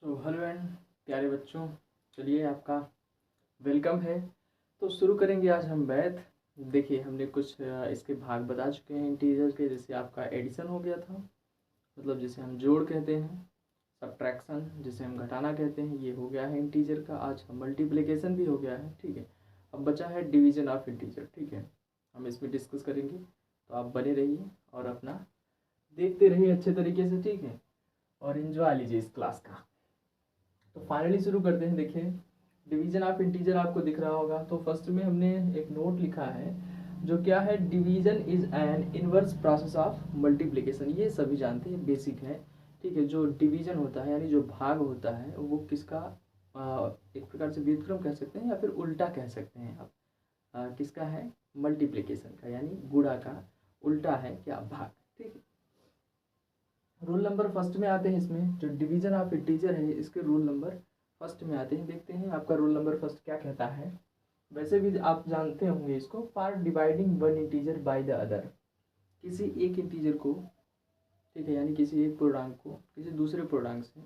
Hello and प्यारे बच्चों, चलिए आपका वेलकम है। तो शुरू करेंगे आज हम मैथ। देखिए हमने कुछ इसके भाग बता चुके हैं इंटीजर के। जैसे आपका एडिशन हो गया था, मतलब जिसे हम जोड़ कहते हैं, सब्ट्रैक्शन जिसे हम घटाना कहते हैं, ये हो गया है इंटीजर का। आज मल्टीप्लिकेशन भी हो गया है, ठीक है। अब बचा है डिवीजन ऑफ इंटीजर, ठीक है। हम इसमें डिस्कस करेंगे, तो आप बने रहिए और अपना देखते रहिए अच्छे तरीके से, ठीक है। और एंजॉय लीजिए इस क्लास का। तो फाइनली शुरू करते हैं। देखिए डिवीजन ऑफ इंटीजर आपको दिख रहा होगा। तो फर्स्ट में हमने एक नोट लिखा है जो क्या है, division is an inverse process of multiplication. ये सभी जानते हैं, बेसिक है, ठीक है। जो डिवीजन होता है यानी जो भाग होता है वो किसका एक प्रकार से व्युत्क्रम कह सकते हैं या फिर उल्टा कह सकते हैं आप। किसका है? मल्टीप्लिकेशन का, यानी गुणा का उल्टा है क्या? भाग, ठीक है। रूल नंबर फर्स्ट में आते हैं। इसमें जो डिवीजन ऑफ इंटीजर है इसके रूल नंबर फर्स्ट में आते हैं। देखते हैं आपका रूल नंबर फर्स्ट क्या कहता है। वैसे भी आप जानते होंगे इसको, part dividing one integer by the other. किसी एक इंटीजर को, ठीक है, यानी किसी एक पूर्णांक को किसी दूसरे पूर्णांक से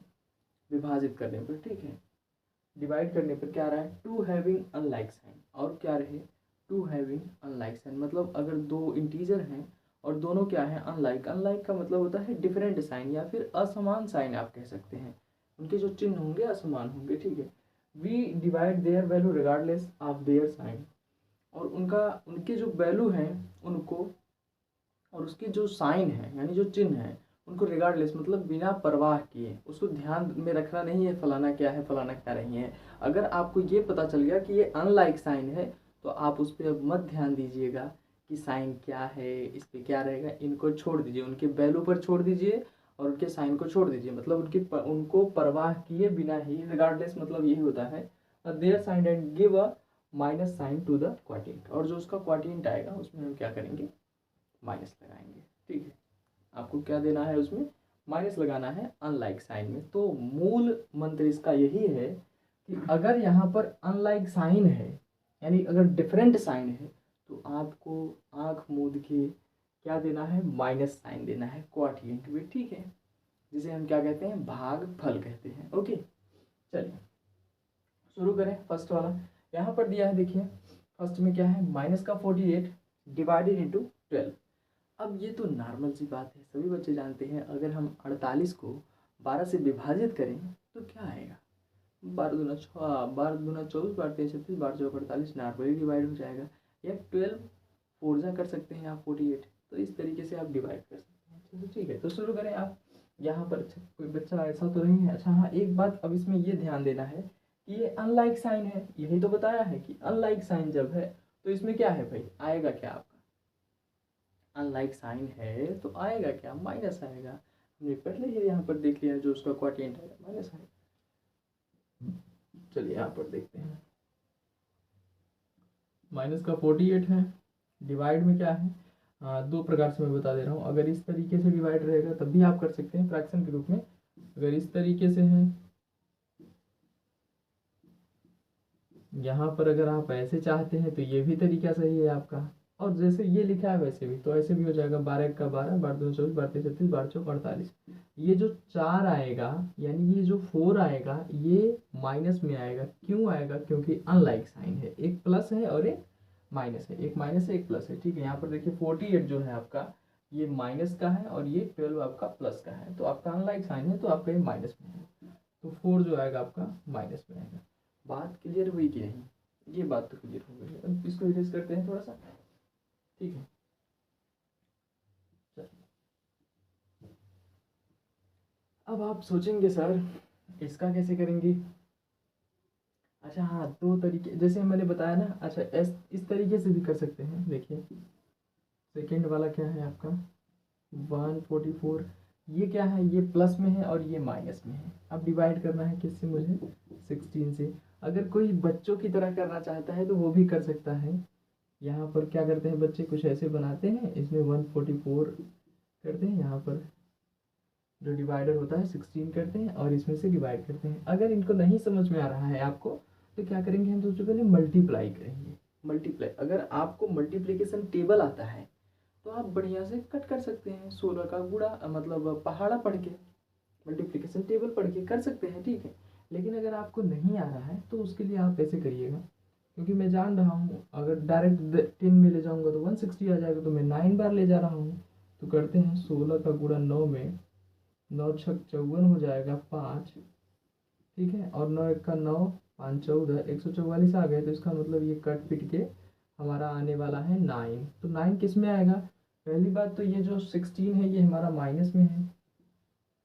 विभाजित करने पर, ठीक है, डिवाइड करने पर क्या रहा है, टू हैविंग अनलाइक साइन। और क्या रहे, टू हैविंग अनलाइक साइन। मतलब अगर दो इंटीजर हैं और दोनों क्या है, अनलाइक। अनलाइक का मतलब होता है डिफरेंट साइन या फिर असमान साइन आप कह सकते हैं। उनके जो चिन्ह होंगे असमान होंगे, ठीक है। We divide their value regardless of their sign. और उनके जो वैल्यू हैं उनको, और उसके जो साइन है यानी जो चिन्ह है उनको रिगार्डलेस मतलब बिना परवाह किए, उसको ध्यान में रखना नहीं है फलाना क्या है फलाना क्या नहीं है। अगर आपको ये पता चल गया कि ये अनलाइक साइन है तो आप उस पर मत ध्यान दीजिएगा कि साइन क्या है, इस पर क्या रहेगा। इनको छोड़ दीजिए, उनके वैल्यू पर छोड़ दीजिए और उनके साइन को छोड़ दीजिए। मतलब उनको परवाह किए बिना ही, रिगार्डलेस मतलब यही होता है their sign and give a minus sign to the quotient. और जो उसका क्वाटिएंट आएगा उसमें हम क्या करेंगे, माइनस लगाएंगे, ठीक है। आपको क्या देना है उसमें, माइनस लगाना है अनलाइक साइन में। तो मूल मंत्र इसका यही है कि अगर यहाँ पर अनलाइक साइन है यानी अगर डिफरेंट साइन है तो आपको आंख मूंद के क्या देना है, माइनस साइन देना है क्वाटिएंट में, ठीक है। जिसे हम क्या कहते हैं, भाग फल कहते हैं। ओके, चलिए शुरू करें। फर्स्ट वाला यहाँ पर दिया है, देखिए फर्स्ट में क्या है, माइनस का 48 डिवाइडेड इंटू 12। अब ये तो नॉर्मल सी बात है, सभी बच्चे जानते हैं। अगर हम 48 को 12 से विभाजित करें तो क्या आएगा, 12 दूना 24, 12 तेईस 36, 12 चौक 48, नॉर्मली डिवाइड हो जाएगा। या 12 फोर्जा कर सकते हैं आप 48, तो इस तरीके से आप डिवाइड कर सकते हैं। चलो ठीक है, तो शुरू करें आप। यहाँ पर अच्छा कोई बच्चा ऐसा तो नहीं है। अच्छा हाँ, एक बात अब इसमें ये ध्यान देना है कि ये अनलाइक साइन है, यही तो बताया है कि अनलाइक साइन जब है तो इसमें क्या है भाई, आएगा क्या आपका, अनलाइक साइन है तो आएगा क्या, माइनस आएगा। हमने पहले ही यहाँ पर देख लिया जो उसका क्वाटिएंट है माइनस आएगा। चलिए यहाँ पर देखते हैं, माइनस का 48 है, डिवाइड में क्या है, दो प्रकार से मैं बता दे रहा हूँ। अगर इस तरीके से डिवाइड रहेगा तब भी आप कर सकते हैं फ्रैक्शन के रूप में। अगर इस तरीके से है, यहाँ पर अगर आप ऐसे चाहते हैं तो ये भी तरीका सही है आपका। और जैसे ये लिखा है वैसे भी, तो ऐसे भी हो जाएगा, 12 का 12, 12 दूना 24, 12 तेईस 36, 12 चौक 48। ये जो 4 आएगा यानी ये जो 4 आएगा ये माइनस में आएगा। क्यों आएगा, क्योंकि अनलाइक साइन है, एक प्लस है और एक माइनस है, एक माइनस है एक प्लस है, ठीक है। यहाँ पर देखिए 48 जो है आपका ये माइनस का है और ये 12 आपका प्लस का है, तो आपका अनलाइक साइन है तो आपका ये माइनस में है। तो 4 जो आएगा आपका माइनस में आएगा। बात क्लियर हुई कि नहीं, ये बात तो क्लियर हो गई है। अब इसको इरेज करते हैं थोड़ा सा, ठीक है। अब आप सोचेंगे सर इसका कैसे करेंगे। अच्छा हाँ, दो तरीके जैसे मैंने बताया ना। अच्छा इस तरीके से भी कर सकते हैं। देखिए सेकेंड वाला क्या है आपका 144, ये क्या है, ये प्लस में है और ये माइनस में है। अब डिवाइड करना है किससे मुझे, 16 से। अगर कोई बच्चों की तरह करना चाहता है तो वो भी कर सकता है। यहाँ पर क्या करते हैं बच्चे, कुछ ऐसे बनाते हैं, इसमें 144 करते हैं, यहाँ पर जो डिवाइडर होता है 16 करते हैं और इसमें से डिवाइड करते हैं। अगर इनको नहीं समझ में आ रहा है आपको तो क्या करेंगे, हम सबसे पहले मल्टीप्लाई करेंगे। मल्टीप्लाई, अगर आपको मल्टीप्लिकेशन टेबल आता है तो आप बढ़िया से कट कर सकते हैं 16 का गुणा, मतलब पहाड़ा पढ़ के। मल्टीप्लिकेशन टेबल पढ़ के कर सकते हैं, ठीक है। लेकिन अगर आपको नहीं आ रहा है तो उसके लिए आप ऐसे करिएगा, क्योंकि मैं जान रहा हूँ अगर डायरेक्ट 10 में ले जाऊँगा तो 160 आ जाएगा, तो मैं 9 बार ले जा रहा हूँ। तो करते हैं 16 का गुणा 9 में, 9 छक 54 हो जाएगा 5, ठीक है। और 9 एक का 9, 5 14, 144 आ गए। तो इसका मतलब ये कट पिट के हमारा आने वाला है 9। तो 9 किस में आएगा? पहली बात तो ये जो 16 है ये हमारा माइनस में है,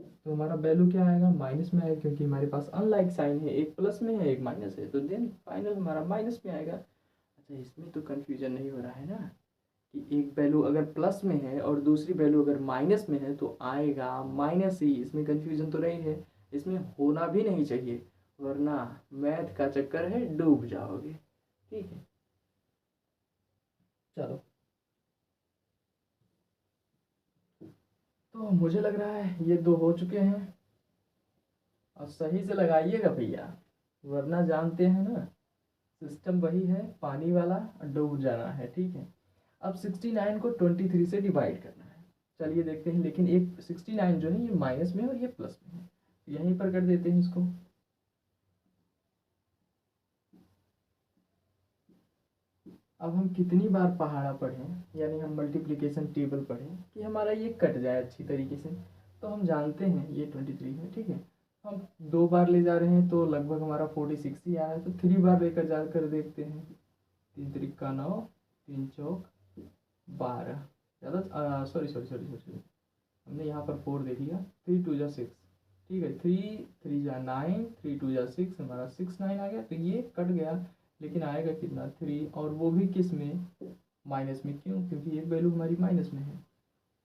तो हमारा वैल्यू क्या आएगा? माइनस में आएगा, क्योंकि हमारे पास अनलाइक साइन है, एक प्लस में है एक माइनस है, तो देन फाइनल हमारा माइनस में आएगा। अच्छा, इसमें तो कन्फ्यूजन नहीं हो रहा है ना कि एक वैल्यू अगर प्लस में है और दूसरी वैल्यू अगर माइनस में है तो आएगा माइनस ही। इसमें कन्फ्यूजन तो नहीं है, इसमें होना भी नहीं चाहिए, वरना मैथ का चक्कर है डूब जाओगे, ठीक है। चलो, तो मुझे लग रहा है ये दो हो चुके हैं, और सही से लगाइएगा भैया, वरना जानते हैं ना सिस्टम वही है पानी वाला, डूब जाना है, ठीक है। अब 69 को 23 से डिवाइड करना है, चलिए देखते हैं। लेकिन एक 69 जो है ये माइनस में है और ये प्लस में है, यहीं पर कर देते हैं इसको। अब हम कितनी बार पहाड़ा पढ़ें, यानी हम मल्टीप्लिकेशन टेबल पढ़ें कि हमारा ये कट जाए अच्छी तरीके से। तो हम जानते हैं ये 23 है, ठीक है। हम 2 बार ले जा रहे हैं तो लगभग हमारा 46 ही आया है, तो 3 बार लेकर जा कर देखते हैं। 3 त्रिक 9, 3 चौक 12, ज़्यादा सॉरी सॉरी सॉरी सॉरी, हमने यहाँ पर 4 देख लिया। 3 2 जा 6, ठीक है। 3 3 जा 9, 3 2 जा 6, हमारा 6 9 आ गया। तो ये कट गया, लेकिन आएगा कितना? 3, और वो भी किस में? माइनस में। क्यों? क्योंकि एक वैल्यू हमारी माइनस में है,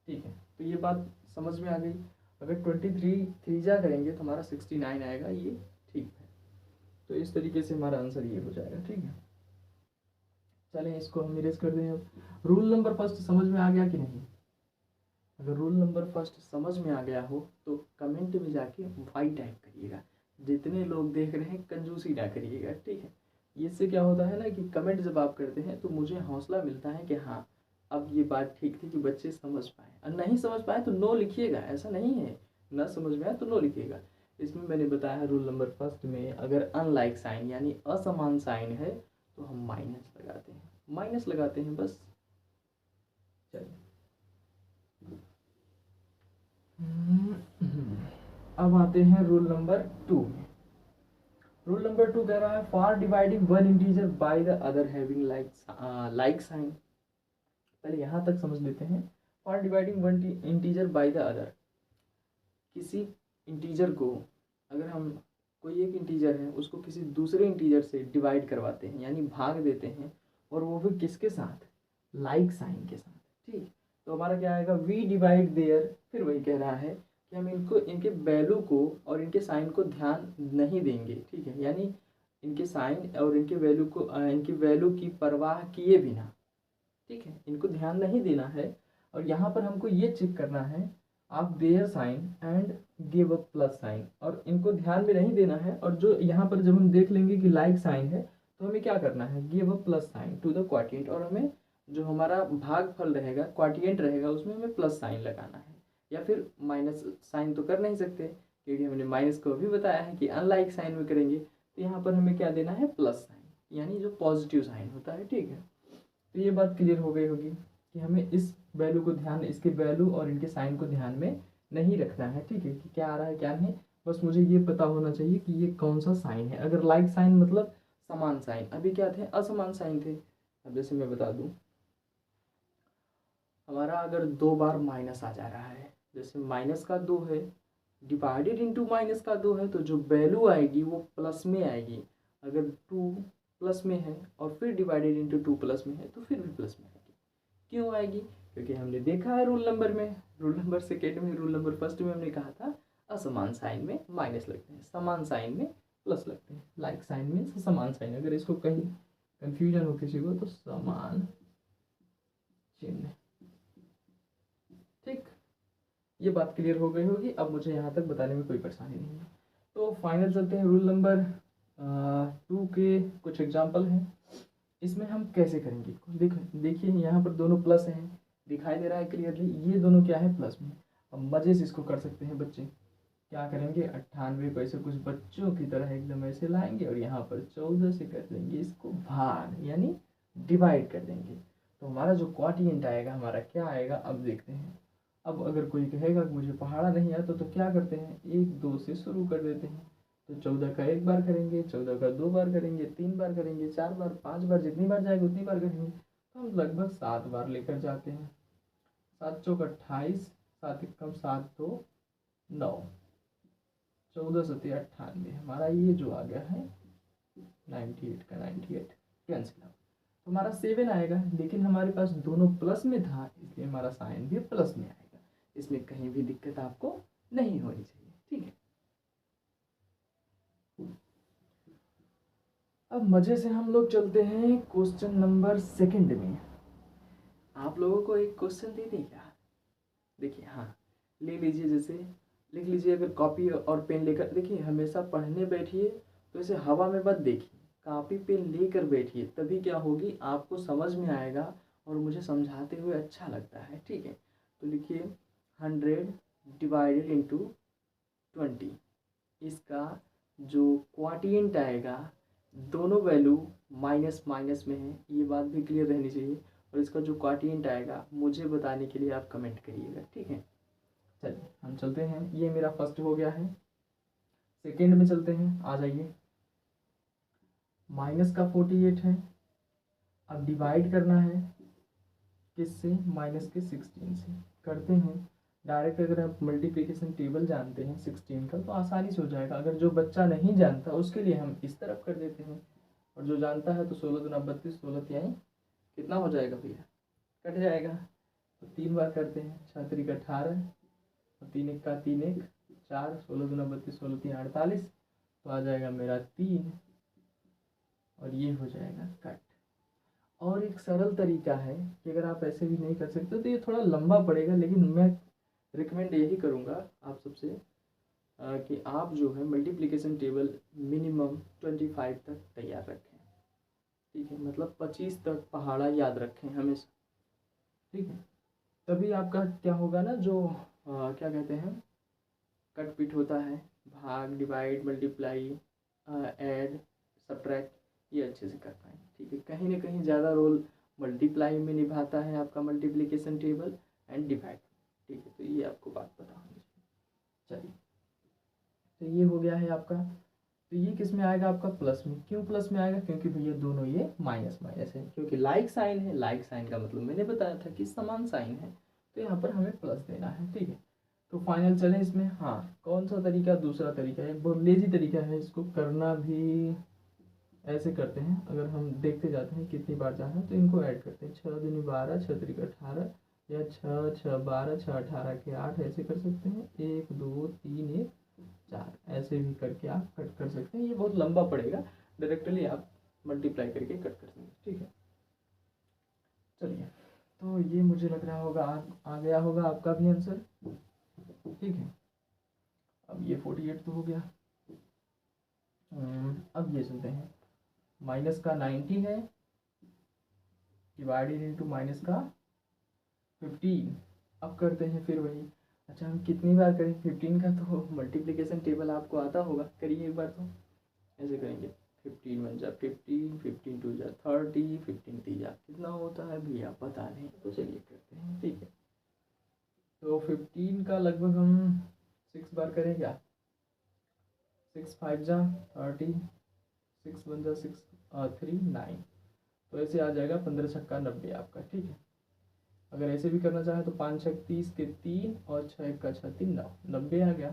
ठीक है। तो ये बात समझ में आ गई। अगर 23 3 जा करेंगे तो हमारा 69 आएगा, ये ठीक है। तो इस तरीके से हमारा आंसर ये हो जाएगा, ठीक है। चलें इसको हम इरेज कर दें। अब रूल नंबर फर्स्ट समझ में आ गया कि नहीं? अगर रूल नंबर फर्स्ट समझ में आ गया हो तो कमेंट में जाके वाई टाइप करिएगा। जितने लोग देख रहे हैं कंजूसी ना करिएगा, ठीक है। इससे क्या होता है ना कि कमेंट जब आप करते हैं तो मुझे हौसला मिलता है कि हाँ अब ये बात ठीक थी कि बच्चे समझ पाए। और नहीं समझ पाए तो नो लिखिएगा, ऐसा नहीं है ना समझ में आए तो नो लिखिएगा। इसमें मैंने बताया रूल नंबर फर्स्ट में अगर अनलाइक साइन यानी असमान साइन है तो हम माइनस लगाते हैं, माइनस लगाते हैं बस। चलिए, अब आते हैं रूल नंबर 2 में। रूल नंबर 2 कह रहा है for dividing one integer by the other having like sign. पहले यहाँ तक समझ लेते हैं। For dividing one integer by the other, किसी इंटीजर को अगर हम कोई एक इंटीजर है उसको किसी दूसरे इंटीजर से डिवाइड करवाते हैं यानी भाग देते हैं, और वो भी किसके साथ? लाइक साइन के साथ, ठीक। तो हमारा क्या आएगा? We divide their. फिर वही कह रहा है कि हम इनको इनके वैल्यू को और इनके साइन को ध्यान नहीं देंगे, ठीक है। यानी इनके साइन और इनके वैल्यू को इनकी वैल्यू की परवाह किए बिना, ठीक है, इनको ध्यान नहीं देना है। और यहाँ पर हमको ये चेक करना है आप their sign and give a plus sign, और इनको ध्यान में नहीं देना है। और जो यहाँ पर जब हम देख लेंगे कि लाइक साइन है तो हमें क्या करना है? Give a plus sign to the quotient, और हमें जो हमारा भागफल रहेगा क्वाटिएंट रहेगा उसमें हमें प्लस साइन लगाना है, या फिर माइनस साइन तो कर नहीं सकते क्योंकि हमने माइनस को भी बताया है कि अनलाइक साइन में करेंगे। तो यहाँ पर हमें क्या देना है? प्लस साइन, यानी जो पॉजिटिव साइन होता है, ठीक है। तो ये बात क्लियर हो गई होगी कि हमें इस वैल्यू को ध्यान, इसके वैल्यू और इनके साइन को ध्यान में नहीं रखना है, ठीक है, कि क्या आ रहा है क्या नहीं। बस मुझे ये पता होना चाहिए कि ये कौन सा साइन है। अगर लाइक साइन मतलब समान साइन, अभी क्या थे? असमान साइन थे। अब जैसे मैं बता दूं, हमारा अगर 2 बार माइनस आ जा रहा है, जैसे माइनस का 2 है डिवाइडेड इंटू माइनस का 2 है, तो जो वैल्यू आएगी वो प्लस में आएगी। अगर 2 प्लस में है और फिर डिवाइडेड इंटू 2 प्लस में है तो फिर भी प्लस में आएगी। क्यों आएगी? क्योंकि हमने देखा है रूल नंबर में, रूल नंबर सेकेंड में, रूल नंबर फर्स्ट में हमने कहा था असमान साइन में माइनस लगते हैं, समान साइन में प्लस लगते हैं। लाइक साइन में समान साइन, अगर इसको कहीं कंफ्यूजन हो किसी को तो समान चिन्ह, ठीक। ये बात क्लियर हो गई होगी। अब मुझे यहाँ तक बताने में कोई परेशानी नहीं है। तो फाइनल चलते हैं रूल नंबर 2 के कुछ एग्जाम्पल हैं। इसमें हम कैसे करेंगे? देखिए यहाँ पर दोनों प्लस हैं, दिखाई दे रहा है क्लियरली, ये दोनों क्या है? प्लस में। अब मज़े से इसको कर सकते हैं बच्चे। क्या करेंगे, 98 को ऐसे कुछ बच्चों की तरह एकदम ऐसे लाएंगे और यहाँ पर 14 से कर देंगे इसको भाग, यानी डिवाइड कर देंगे। तो हमारा जो क्वोटिएंट आएगा हमारा क्या आएगा, अब देखते हैं। अब अगर कोई कहेगा कि मुझे पहाड़ा नहीं आता तो क्या करते हैं, 1 2 से शुरू कर देते हैं। तो 14 का 1 बार करेंगे, 14 का 2 बार करेंगे, 3 बार करेंगे, 4 बार, 5 बार, जितनी बार जाएगा उतनी बार करेंगे। तो हम लगभग 7 बार लेकर जाते हैं। 7 चौक 28, 7 एकम 7 2 9, 14 सत्ते 98, हमारा ये जो आ गया है 98 का 98 कैंसिल आउट। तो हमारा 7 आएगा, लेकिन हमारे पास दोनों प्लस में था इसलिए हमारा साइन भी प्लस में आएगा। इसमें कहीं भी दिक्कत आपको नहीं होनी चाहिए, ठीक है। अब मजे से हम लोग चलते हैं क्वेश्चन नंबर 2 में। आप लोगों को एक क्वेश्चन दे दें क्या, देखिए, हाँ ले लीजिए, जैसे लिख लीजिए। अगर कॉपी और पेन लेकर, देखिए हमेशा पढ़ने बैठिए तो इसे हवा में मत देखिए, कॉपी पेन लेकर बैठिए, तभी क्या होगी आपको समझ में आएगा और मुझे समझाते हुए अच्छा लगता है, ठीक है। तो लिखिए 100 डिवाइडेड इंटू 20, इसका जो क्वाटिएंट आएगा, दोनों वैल्यू माइनस माइनस में है, ये बात भी क्लियर रहनी चाहिए। और इसका जो क्वाटिएंट आएगा मुझे बताने के लिए आप कमेंट करिएगा, ठीक है। चलिए हम चलते हैं, ये मेरा फर्स्ट हो गया है। सेकेंड में चलते हैं, आ जाइए। माइनस का 48 है, अब डिवाइड करना है किससे, माइनस के 16 से। करते हैं डायरेक्ट, अगर आप मल्टीप्लिकेशन टेबल जानते हैं 16 का तो आसानी से हो जाएगा। अगर जो बच्चा नहीं जानता उसके लिए हम इस तरफ कर देते हैं, और जो जानता है तो 16 दूना 32, 16 तिहाई कितना हो जाएगा भैया, कट जाएगा। तो 3 बार करते हैं, 6 3 18, और 3 1 का 3 1 4, 16 दूना 32, 16 3 48, तो आ जाएगा मेरा 3, और ये हो जाएगा कट। और एक सरल तरीका है कि अगर आप ऐसे भी नहीं कर सकते तो ये थोड़ा लंबा पड़ेगा, लेकिन मैं रिकमेंड यही करूँगा आप सबसे कि आप जो है मल्टीप्लिकेशन टेबल मिनिमम 25 तक तैयार रखें, ठीक है। मतलब 25 तक पहाड़ा याद रखें हमेशा, ठीक है। तभी आपका क्या होगा ना, जो क्या कहते हैं कट पिट होता है, भाग डिवाइड मल्टीप्लाई ऐड सब्ट्रैक्ट, ये अच्छे से कर पाएंगे, ठीक है। कहीं ना कहीं ज़्यादा रोल मल्टीप्लाई में निभाता है आपका मल्टीप्लिकेशन टेबल एंड डिवाइड, ठीक है। तो ये आपको बात पता होनी चाहिए। चलिए, तो ये हो गया है आपका। तो ये किस में आएगा आपका, प्लस में। क्यों प्लस में आएगा, क्योंकि भैया दोनों ये माइनस माइनस है, क्योंकि लाइक साइन है। लाइक साइन का मतलब मैंने बताया था कि समान साइन है, तो यहाँ पर हमें प्लस देना है, ठीक है। तो फाइनल चले इसमें, हाँ कौन सा तरीका, दूसरा तरीका है, बहुत लेजी तरीका है, इसको करना भी ऐसे करते हैं। अगर हम देखते जाते हैं कितनी बार जाना है तो इनको ऐड करते हैं, 6 दूनी 12, 6 त्रिक 18, या 6 6 12, 6 18 के 8, ऐसे कर सकते हैं। 1 2 3 1 4, ऐसे भी करके आप कट कर सकते हैं। ये बहुत लंबा पड़ेगा, डायरेक्टली आप मल्टीप्लाई करके कट कर देंगे, ठीक है। चलिए, तो ये मुझे लग रहा होगा आ गया होगा आपका भी आंसर, ठीक है। अब ये 48 तो हो गया। अब ये चलते हैं, माइनस का 90 है, डिवाइडेड इंटू माइनस का 15। अब करते हैं फिर वही। अच्छा, हम कितनी बार करें 15 का, तो मल्टीप्लिकेशन टेबल आपको आता होगा, करिए एक बार। तो ऐसे करेंगे, 15 1 जा 15, 15 2 जा 30, 15 3 जा कितना होता है भैया पता नहीं, तो चलिए करते हैं, ठीक है। तो 15 का लगभग हम 6 बार करें क्या, 6 5 जा 30, 6 1 जा 6 3 9, तो ऐसे आ जाएगा 15 छक्का 90 आपका, ठीक है। अगर ऐसे भी करना चाहे तो 5 छक 30 के 3, और 6 1 का 6 3 9, 90 आ गया।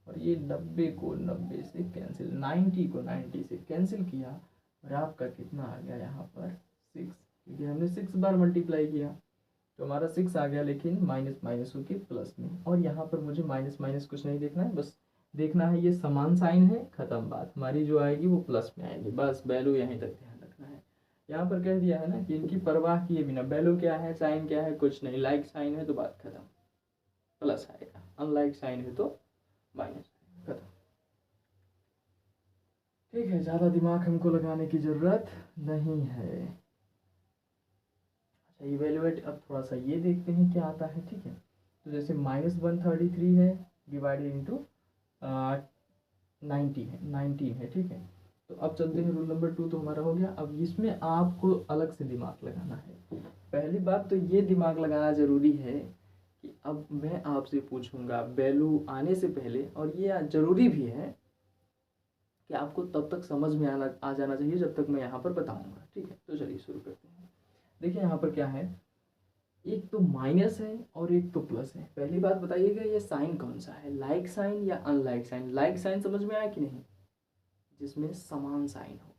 और ये 90 को 90 से कैंसिल, 90 को 90 से कैंसिल किया, और आपका कितना आ गया यहाँ पर 6, क्योंकि हमने 6 बार मल्टीप्लाई किया तो हमारा 6 आ गया, लेकिन माइनस माइनस होके प्लस में। और यहाँ पर मुझे माइनस माइनस कुछ नहीं देखना है, बस देखना है ये समान साइन है, खत्म बात, हमारी जो आएगी वो प्लस में आएगी, बस वैल्यू यहीं तक ध्यान रखना है। यहाँ पर कह दिया है ना कि इनकी परवाह किए बिना, वैल्यू क्या है साइन क्या है कुछ नहीं, लाइक साइन है तो बात खत्म, प्लस आएगा, अनलाइक साइन है तो माइनस खत्म, ठीक है। ज़्यादा दिमाग हमको लगाने की ज़रूरत नहीं है। अच्छा, इवेलुएट, अब थोड़ा सा ये देखते हैं क्या आता है, ठीक है। तो जैसे -133 है, डिवाइडेड इंटू 19 है, ठीक है। तो अब चलते हैं रूल नंबर 2 तो हमारा हो गया। अब इसमें आपको अलग से दिमाग लगाना है। पहली बात तो ये दिमाग लगाना ज़रूरी है कि अब मैं आपसे पूछूंगा वैल्यू आने से पहले, और ये ज़रूरी भी है कि आपको तब तक समझ में आ जाना चाहिए जब तक मैं यहाँ पर बताऊंगा, ठीक है। तो चलिए शुरू करते हैं। देखिए यहाँ पर क्या है, एक तो माइनस है और एक तो प्लस है। पहली बात बताइएगा ये साइन कौन सा है, लाइक साइन या अनलाइक साइन। लाइक साइन समझ में आया कि नहीं, जिसमें समान साइन हो,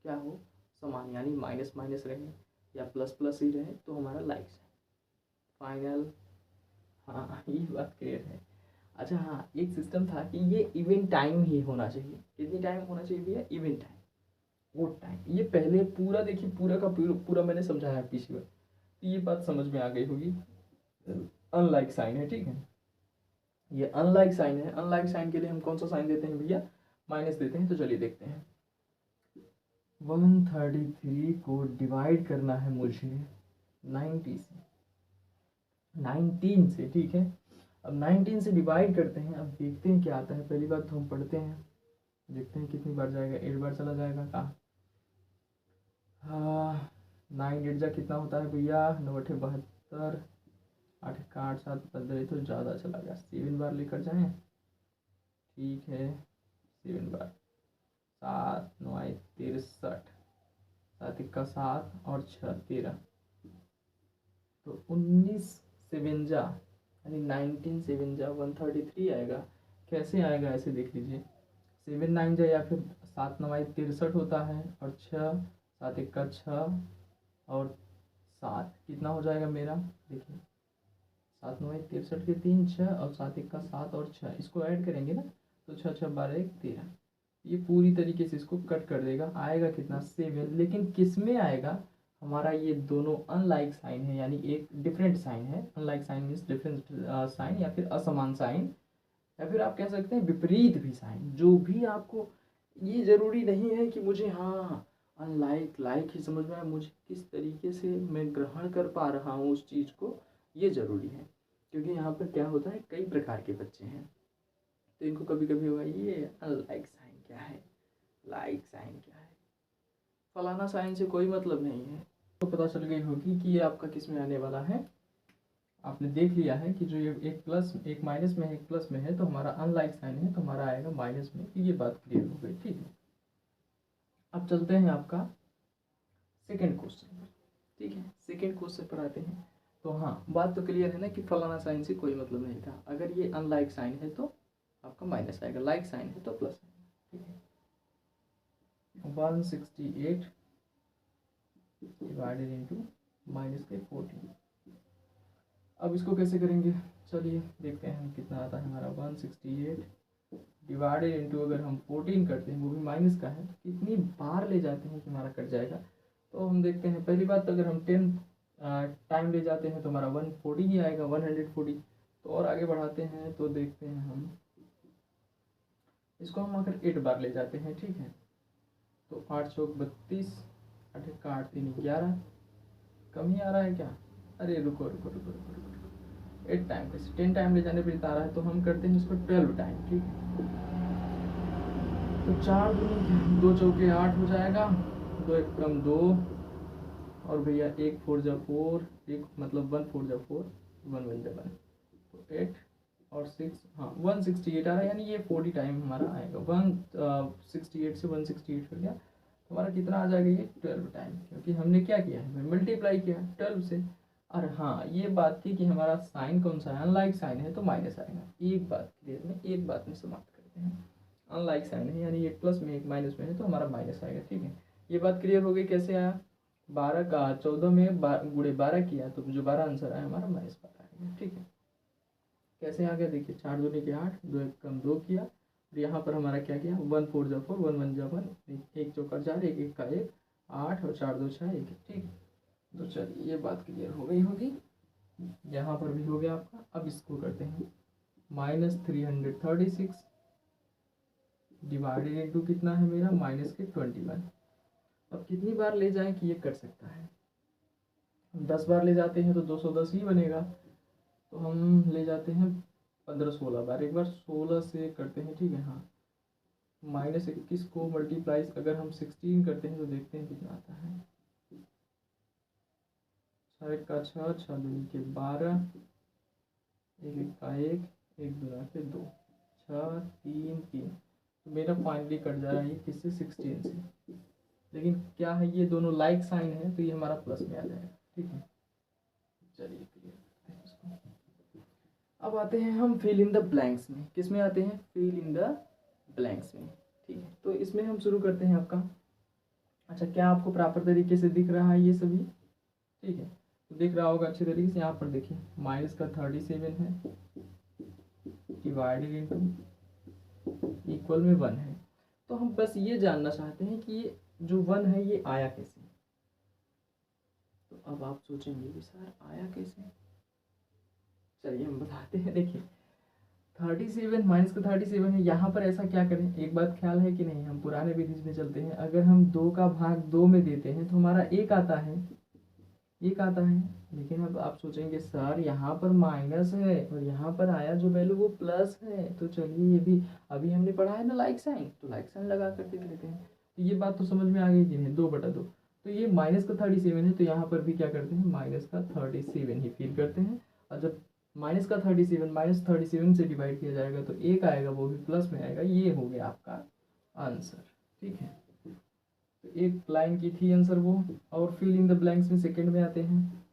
क्या हो, समान, यानी माइनस माइनस रहे या प्लस प्लस ही रहे तो हमारा लाइक साइन फाइनल। हाँ ये बात क्लियर है। अच्छा हाँ, एक सिस्टम था कि ये इवेंट टाइम ही होना चाहिए। कितनी टाइम होना चाहिए भैया, इवेंट टाइम, वो टाइम। ये पहले पूरा देखिए, पूरा का पूरा मैंने समझाया पिछली बार, तो ये बात समझ में आ गई होगी। अनलाइक साइन है, ठीक है, ये अनलाइक साइन है। अनलाइक साइन के लिए हम कौन सा साइन देते हैं भैया, माइनस देते हैं। तो चलिए देखते हैं, 133 को डिवाइड करना है मुझे 90 से, 19 से, ठीक है। अब 19 से डिवाइड करते हैं, अब देखते हैं क्या आता है। पहली बात तो हम पढ़ते हैं, देखते हैं कितनी बार जाएगा। 8 बार चला जाएगा कहाँ, हाँ 9 8 जा कितना होता है भैया, 9 8 72, 8 1 8 7 15, तो ज़्यादा चला गया। 7 बार लेकर जाएं, ठीक है, 7 बार, 7 9 63, 7 1 7 और 6 13, तो 19 7 यानी 19 7 133 आएगा। कैसे आएगा ऐसे देख लीजिए, 7 9 या फिर 7 9 63 होता है, और 6 7 1 6 और 7 कितना हो जाएगा मेरा, देखिए 7 9 63 के 3 6 और 7 1 7 और 6, इसको ऐड करेंगे ना तो 6 6 12 1 13, ये पूरी तरीके से इसको कट कर देगा। आएगा कितना 7, लेकिन किस में आएगा, हमारा ये दोनों अनलाइक साइन है, यानी एक डिफरेंट साइन है। Unlike sign means different sign, या फिर असमान साइन, या फिर आप कह सकते हैं विपरीत भी साइन। जो भी आपको, ये ज़रूरी नहीं है कि मुझे हाँ अनलाइक लाइक ही समझ में आए, मुझे किस तरीके से मैं ग्रहण कर पा रहा हूँ उस चीज़ को, ये ज़रूरी है। क्योंकि यहाँ पर क्या होता है, कई प्रकार के बच्चे हैं, तो इनको कभी कभी होगा ये अनलाइक साइन क्या है, लाइक साइन क्या है, फलाना साइन से कोई मतलब नहीं है। तो पता चल गई होगी कि ये आपका किस में आने वाला है। आपने देख लिया है कि जो ये एक प्लस एक माइनस में है एक प्लस में है, तो हमारा अनलाइक साइन है तो हमारा आएगा माइनस में। ये बात क्लियर हो गई, ठीक है। अब चलते हैं आपका सेकेंड क्वेश्चन पर, ठीक है। सेकेंड क्वेश्चन पर आते हैं। तो हाँ बात तो क्लियर है ना कि फलाना साइन से कोई मतलब नहीं था। अगर ये अनलाइक साइन है तो आपका माइनस आएगा, लाइक साइन है तो प्लस आएगा, ठीक है। 168 डिवाइडेड इंटू -14। अब इसको कैसे करेंगे, चलिए देखते हैं कितना आता है हमारा। 168 डिवाइडेड इंटू, अगर हम 14 करते हैं, वो भी माइनस का है, तो कितनी बार ले जाते हैं कि हमारा कट जाएगा। तो हम देखते हैं, पहली बात तो अगर हम 10 टाइम ले जाते हैं तो हमारा 140 ही आएगा, 140। तो और आगे बढ़ाते हैं तो देखते हैं हम, इसको हम अगर 8 बार ले जाते हैं, ठीक है, तो 8 चौक 32, 8 1 8 3 11, कम ही आ रहा है क्या, अरे रुको रुको रुको रुको रुको, 8 टाइम कैसे, 10 टाइम ले जाने पर इतना आ रहा है, तो हम करते हैं इसको 12 टाइम, ठीक है। तो 4 दूनी 2 चौके 8 हो जाएगा, 2 1 कम 2, और भैया 1 4 जा 4, एक मतलब 1 4 जा 4, 1 1 जा 1, तो 8 और 6, हाँ 168 आ रहा है, यानी ये 40 टाइम हमारा आएगा। 168 से 168 हो गया, तो हमारा कितना आ जाएगा ये 12 टाइम, क्योंकि हमने क्या किया है, मल्टीप्लाई किया 12 से। और हाँ ये बात थी कि हमारा साइन कौन सा है, अनलाइक साइन है तो माइनस आएगा। एक बात क्लियर में, एक बात में समाप्त करते हैं, अनलाइक साइन है यानी एक प्लस में एक माइनस में है तो हमारा माइनस आएगा, ठीक है। ये बात क्लियर हो गई कैसे आया, 12 का 14 में गुणे 12 किया तो जो 12 आंसर आया हमारा -12 आएगा, ठीक है। कैसे आ गया देखिए, 4 दूनी के 8, 2 1 कम 2 किया, और यहाँ पर हमारा क्या किया, 1 4 जा 4, 1 1 जा 1, 1 चौका 4, 1 1 का 1 8 और 4 2 6 1, ठीक है। तो चलिए ये बात क्लियर हो गई होगी, यहाँ पर भी हो गया आपका। अब इसको करते हैं, -336 डिवाइडेड इंटू कितना है मेरा, -21। अब कितनी बार ले जाएं कि ये कर सकता है, 10 बार ले जाते हैं तो 210 ही बनेगा, तो हम ले जाते हैं 15 16 बार, एक बार 16 से करते हैं, ठीक है। हाँ, -21 को मल्टीप्लाइज अगर हम 16 करते हैं तो देखते हैं कितना आता है। 6 का 6, 6 दूनी के 12, 1 का 1, 1 दूना के 2, 6 3 3। तो मेरा फाइनली कट जा रहा है ये किससे, 16 से। लेकिन क्या है, ये दोनों लाइक साइन है तो ये हमारा प्लस में आ जाएगा, ठीक है। चलिए क्लियर करते हैं इसको। अब आते हैं हम फिल इन द ब्लैंक्स में। किस में आते हैं, फिल इन द ब्लैंक्स में, ठीक है। तो इसमें हम शुरू करते हैं आपका। अच्छा, क्या आपको प्रॉपर तरीके से दिख रहा है ये सभी, ठीक है। तो दिख रहा होगा अच्छे तरीके से। यहाँ पर देखिए माइनस का 37 है, डिवाइडेड इंटू इक्वल में 1 है। तो हम बस ये जानना चाहते हैं कि ये जो 1 है ये आया कैसे। तो अब आप सोचेंगे कि सर आया कैसे, चलिए हम बताते हैं। देखिए 37 माइनस का 37 है, यहाँ पर ऐसा क्या करें, एक बात ख्याल है कि नहीं, हम पुराने विधि में चलते हैं। अगर हम 2 का भाग 2 में देते हैं तो हमारा 1 आता है, 1 आता है। लेकिन अब आप सोचेंगे सर यहाँ पर माइनस है और यहाँ पर आया जो वैल्यू वो प्लस है। तो चलिए ये भी अभी हमने पढ़ा है ना लाइक साइन, तो लाइक साइन लगा कर देख लेते हैं। तो ये बात तो समझ में आ गई कि नहीं, 2/2। तो ये माइनस का 37 है तो यहाँ पर भी क्या करते हैं, माइनस का 37 ही फील करते हैं। और जब माइनस का 37 -37 से डिवाइड किया जाएगा तो 1 आएगा, वो भी प्लस में आएगा। ये हो गया आपका आंसर, ठीक है। तो एक लाइन की थी आंसर वो। और फिल इन द ब्लैंक्स में सेकंड में आते हैं।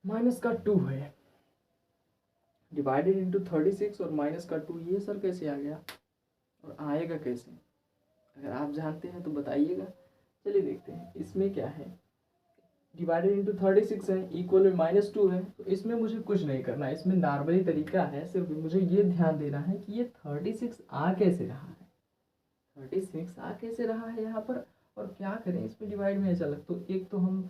माइनस का 2 है, डिवाइडेड इंटू 36 और माइनस का 2, ये सर कैसे आ गया और आएगा कैसे, अगर आप जानते हैं तो बताइएगा। चलिए देखते हैं इसमें क्या है। डिवाइडेड इंटू 36 है, इक्वल में -2 है। तो इसमें मुझे कुछ नहीं करना है, इसमें नॉर्मली तरीका है। सिर्फ मुझे ये ध्यान देना है कि ये 36 आ कैसे रहा है, 36 आ कैसे रहा है यहाँ पर, और क्या करें इसमें डिवाइड में ऐसा लग। तो एक तो हम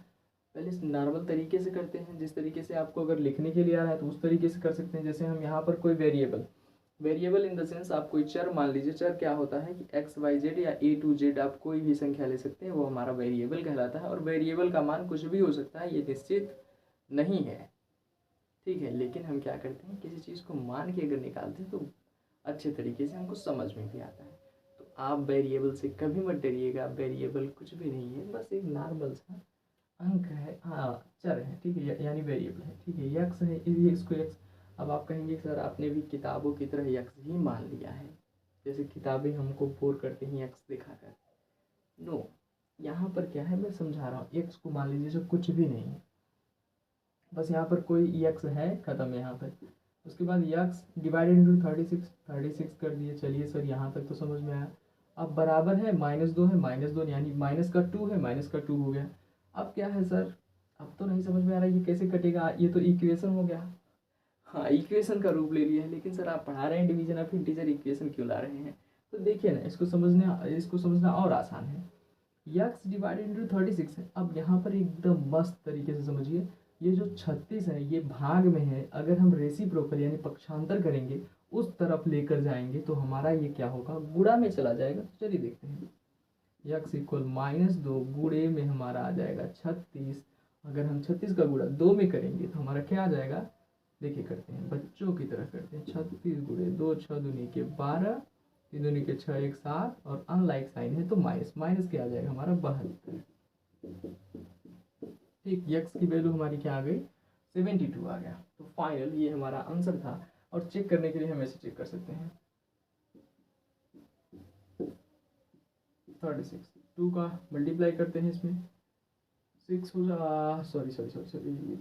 पहले नॉर्मल तरीके से करते हैं, जिस तरीके से आपको अगर लिखने के लिए आ रहा है तो उस तरीके से कर सकते हैं। जैसे हम यहाँ पर कोई वेरिएबल इन द सेंस आप कोई चर मान लीजिए। चर क्या होता है कि एक्स वाई जेड या ए टू जेड, आप कोई भी संख्या ले सकते हैं, वो हमारा वेरिएबल कहलाता है। और वेरिएबल का मान कुछ भी हो सकता है, ये निश्चित नहीं है, ठीक है। लेकिन हम क्या करते हैं, किसी चीज़ को मान के अगर निकालते हैं तो अच्छे तरीके से हमको समझ में भी आता है। तो आप वेरिएबल से कभी मत डरिएगा, वेरिएबल कुछ भी नहीं है, बस एक नॉर्मल सा अंक है, हाँ चर है, ठीक है, यानी वेरिएबल है, ठीक है। यक्स है, इसको यक्स। अब आप कहेंगे सर आपने भी किताबों की तरह यक्स ही मान लिया है, जैसे किताबें हमको बोर करते हैं यक्स दिखाकर। नो, यहाँ पर क्या है मैं समझा रहा हूँ। यक्स को मान लीजिए जो कुछ भी नहीं है, बस यहाँ पर कोई यक्स है, खत्म यहाँ पर। उसके बाद यक्स डिवाइडेड इंटू 36 कर दिए। चलिए सर यहाँ तक तो समझ में आया। अब बराबर है -2 है, -2 यानी माइनस का 2 है, माइनस का 2 हो गया। अब क्या है सर, अब तो नहीं समझ में आ रहा है ये कैसे कटेगा, ये तो इक्वेशन हो गया। हाँ, इक्वेशन का रूप ले लिया है। लेकिन सर आप पढ़ा रहे हैं डिवीजन ऑफ इंटीजर, इक्वेशन क्यों ला रहे हैं। तो देखिए ना, इसको समझना और आसान है। यक्स डिवाइडेड इंटू 36 है। अब यहाँ पर एकदम मस्त तरीके से समझिए, ये जो 36 है ये भाग में है। अगर हम रेसिप्रोकल यानी पक्षांतर करेंगे, उस तरफ लेकर जाएंगे तो हमारा ये क्या होगा, गुणा में चला जाएगा। तो चलिए देखते हैं। यक्स इक्वल -2 गुणे में हमारा आ जाएगा 36। अगर हम 36 का गुणा 2 में करेंगे तो हमारा क्या आ जाएगा, देखिए करते हैं, बच्चों की तरह करते हैं। 36 गुणे 2, 6 दूनी के 12, 3 दूनी के 6, 1 7, और अनलाइक साइन है तो माइनस, माइनस क्या आ जाएगा हमारा 72। ठीक, यक्स की वैल्यू हमारी क्या आ गई, 72 आ गया। तो फाइनल ये हमारा आंसर था। और चेक करने के लिए हम ऐसे चेक कर सकते हैं। 36 2 का मल्टीप्लाई करते हैं इसमें, 6 हो जा, सॉरी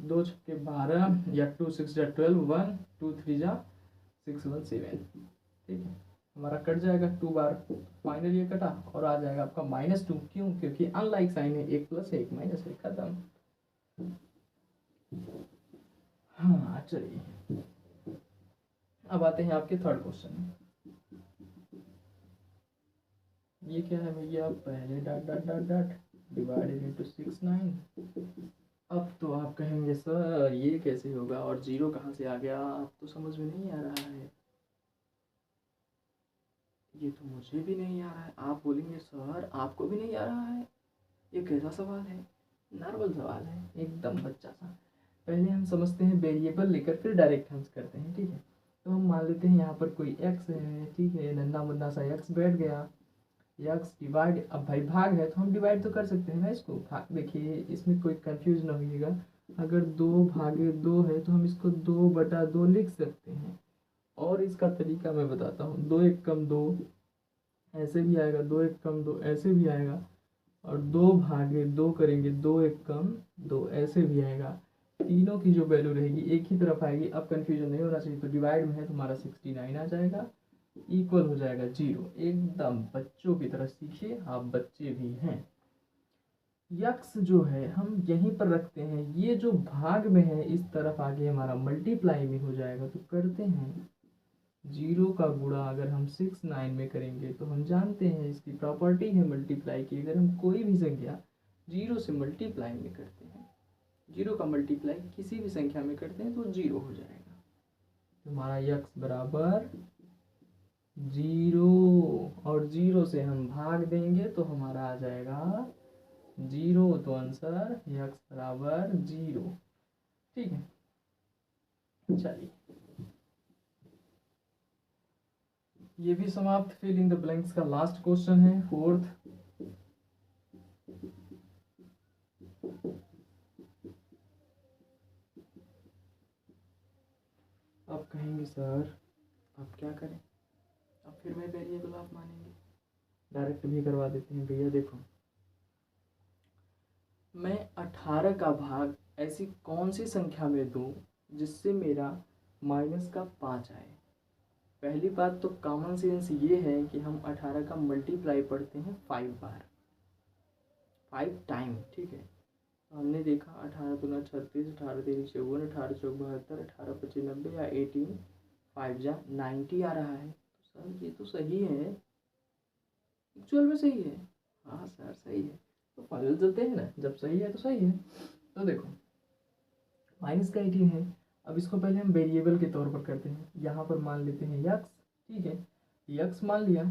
2 छक्के 12 या 2 6 जा 12, 1 2 3 जा 6 1 7, ठीक है। हमारा कट जाएगा 2 बार, फाइनल ये कटा और आ जाएगा आपका -2। क्यों, क्योंकि अनलाइक साइन है, 1 प्लस है 1 माइनस है, खत्म। हाँ चलिए, अब आते हैं आपके थर्ड क्वेश्चन में। ये क्या है भैया, पहले dot dot dot dot divided into 6 9। अब तो आप कहेंगे सर ये कैसे होगा और जीरो कहाँ से आ गया, अब तो समझ में नहीं आ रहा है। ये तो मुझे भी नहीं आ रहा है। आप बोलेंगे सर आपको भी नहीं आ रहा है, ये कैसा सवाल है, नॉर्मल सवाल है, एकदम बच्चा सा। पहले हम समझते हैं वेरिएबल लेकर फिर डायरेक्ट हम करते हैं, ठीक है। तो हम मान लेते हैं यहाँ पर कोई x है, ठीक है, नन्ना मुन्ना सा x बैठ गया, x डिवाइड, अब भाई भाग है तो हम डिवाइड तो कर सकते हैं ना इसको। भाग देखिए इसमें कोई कंफ्यूज ना होइएगा, अगर 2/2 है तो हम इसको 2/2 लिख सकते हैं। और इसका तरीका मैं बताता हूँ, 2 1 कम 2 ऐसे भी आएगा, 2 1 कम 2 ऐसे भी आएगा, और 2/2 करेंगे, 2 1 कम 2 ऐसे भी आएगा। तीनों की जो वैल्यू रहेगी एक ही तरफ आएगी। अब कंफ्यूजन नहीं होना चाहिए, तो डिवाइड में है तो हमारा 69 आ जाएगा, इक्वल हो जाएगा 0। एकदम बच्चों की तरह सीखिए, आप बच्चे भी हैं। यक्स जो है हम यहीं पर रखते हैं, ये जो भाग में है इस तरफ आगे हमारा मल्टीप्लाई में हो जाएगा। तो करते हैं 0 का गुणा अगर हम 69 में करेंगे तो हम जानते हैं इसकी प्रॉपर्टी है मल्टीप्लाई की, अगर हम कोई भी संख्या 0 से मल्टीप्लाई में करते हैं, 0 का मल्टीप्लाई किसी भी संख्या में करते हैं तो 0 हो जाएगा। तो हमारा यक्स बराबर 0, और 0 से हम भाग देंगे तो हमारा आ जाएगा 0। तो आंसर यक्स बराबर 0, ठीक है। चलिए ये भी समाप्त। फिल इन द ब्लैंक्स का लास्ट क्वेश्चन है, फोर्थ। आप कहेंगे सर अब क्या करें, अब फिर मैं वेरिएबल आप मानेंगे, डायरेक्ट भी करवा देते हैं। भैया देखो, मैं 18 का भाग ऐसी कौन सी संख्या में दूं जिससे मेरा -5 आए। पहली बात तो कॉमन सेंस ये है कि हम 18 का मल्टीप्लाई पढ़ते हैं 5 बार, 5 टाइम, ठीक है। तो हमने देखा 18 दूना 36, 18 तेरी 54, 18 चौक 72, 18 25 90 या 18 5 जा 90 आ रहा है। तो सर ये तो सही है, एक्चुअल में सही है। हाँ सर सही है, तो फाइनल चलते हैं ना, जब सही है तो सही है। तो देखो माइनस का 18 है, अब इसको पहले हम वेरिएबल के तौर पर करते हैं। यहाँ पर मान लेते हैं यक्स, ठीक है, यक्स मान लिया,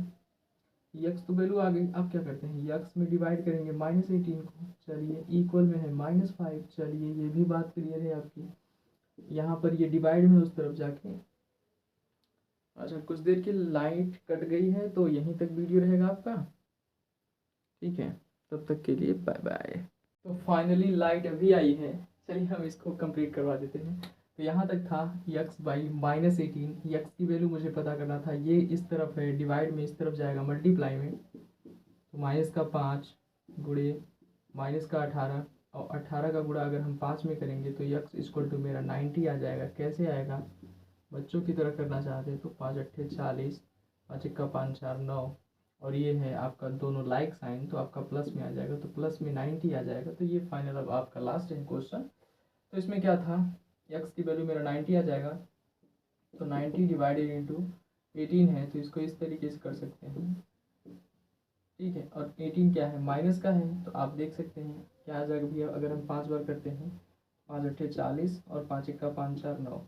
यक्स तो वैल्यू आ गई। अब क्या करते हैं, यक्स में डिवाइड करेंगे -18 को, चलिए इक्वल में है -5, चलिए ये भी बात क्लियर है आपकी। यहाँ पर ये डिवाइड में उस तरफ जाके, अच्छा कुछ देर की लाइट कट गई है तो यहीं तक वीडियो रहेगा आपका, ठीक है। तब तक के लिए बाय बाय। तो फाइनली लाइट अभी आई है, चलिए हम इसको कंप्लीट करवा देते हैं। तो यहाँ तक था यक्स बाई -18, यक्स की वैल्यू मुझे पता करना था, ये इस तरफ है डिवाइड में, इस तरफ जाएगा मल्टीप्लाई में। तो -5 गुणे -18, और 18 का गुणा अगर हम 5 में करेंगे तो यक्स इक्वल टू मेरा 90 आ जाएगा। कैसे आएगा, बच्चों की तरह करना चाहते हैं तो 5 8 40, 5 1 5 4 9, और ये है आपका दोनों लाइक साइन, तो आपका प्लस में आ जाएगा, तो प्लस में 90 आ जाएगा। तो ये फाइनल अब आपका लास्ट है क्वेश्चन। तो इसमें क्या था, एक्स की वैल्यू मेरा 90 आ जाएगा, तो 90 डिवाइडेड इंटू 18 है, तो इसको इस तरीके से कर सकते हैं, ठीक है। और 18 क्या है, माइनस का है, तो आप देख सकते हैं क्या आ जाएगा भैया, अगर हम 5 बार करते हैं, 5 8 40 और 5 1 5 4 9,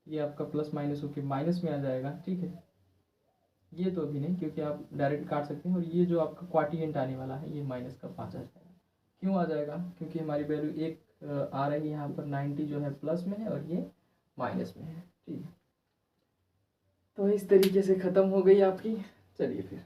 ये आपका प्लस माइनस होकर माइनस में आ जाएगा, ठीक है। ये तो अभी नहीं, क्योंकि आप डायरेक्ट काट सकते हैं, और ये जो आपका क्वाटिएंट आने वाला है ये -5 आ जाएगा। क्यों आ जाएगा, क्योंकि हमारी वैल्यू एक आ रही है यहाँ पर, 90 जो है प्लस में है और ये माइनस में है, ठीक है। तो इस तरीके से ख़त्म हो गई आपकी। चलिए फिर